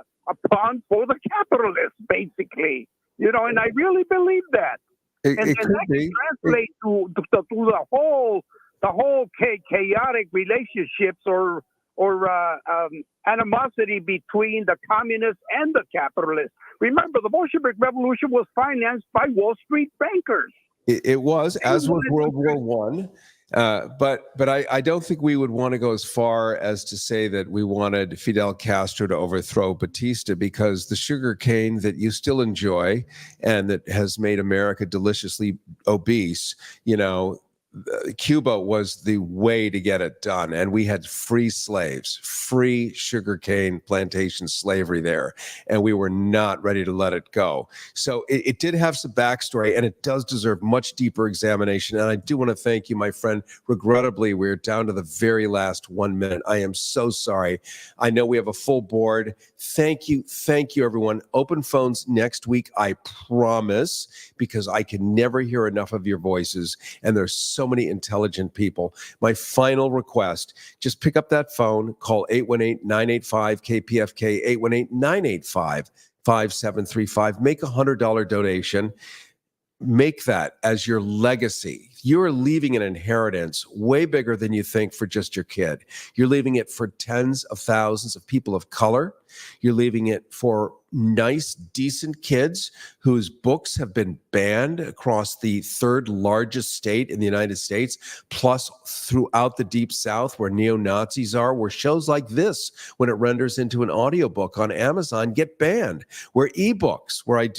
pawn for the capitalists, basically. You know, and I really believe that. And that can translate to the whole chaotic relationships or animosity between the communists and the capitalists. Remember, the Bolshevik Revolution was financed by Wall Street bankers. It was, as was World War One. But I don't think we would want to go as far as to say that we wanted Fidel Castro to overthrow Batista, because the sugar cane that you still enjoy and that has made America deliciously obese, you know, Cuba was the way to get it done. And we had free slaves, free sugarcane plantation slavery there. And we were not ready to let it go. So it did have some backstory, and it does deserve much deeper examination. And I do want to thank you, my friend. Regrettably, we're down to the very last 1 minute. I am so sorry. I know we have a full board. Thank you, everyone. Open phones next week, I promise, because I can never hear enough of your voices. And there's so many intelligent people. My final request, just pick up that phone, call 818-985-KPFK, 818-985-5735. Make a $100 donation. Make that as your legacy. You're leaving an inheritance way bigger than you think for just your kid. You're leaving it for tens of thousands of people of color. You're leaving it for nice, decent kids whose books have been banned across the third largest state in the United States, plus throughout the Deep South where neo-Nazis are, where shows like this, when it renders into an audiobook on Amazon, get banned. Where ebooks, where I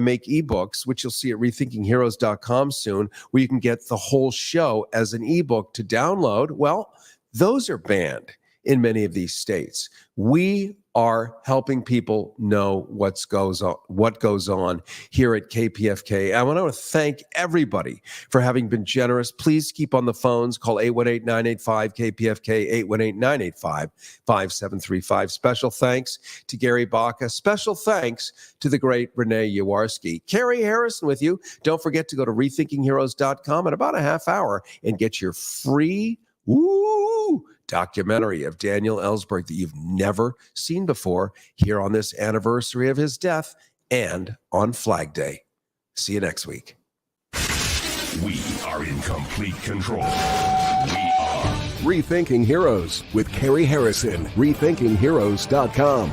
make ebooks, which you'll see at rethinkingheroes.com soon, where you can get the whole show as an ebook to download. Well, those are banned in many of these states. We are helping people know what goes on here at KPFK. I want to thank everybody for having been generous. Please keep on the phones. Call 818-985-KPFK, 818-985-5735. Special thanks to Gary Baca. Special thanks to the great Renee Yawarski. Cary Harrison with you. Don't forget to go to rethinkingheroes.com in about a half hour and get your free documentary of Daniel Ellsberg that you've never seen before here on this anniversary of his death and on Flag Day. See you next week. We are in complete control. We are Rethinking Heroes with Cary Harrison. Rethinkingheroes.com.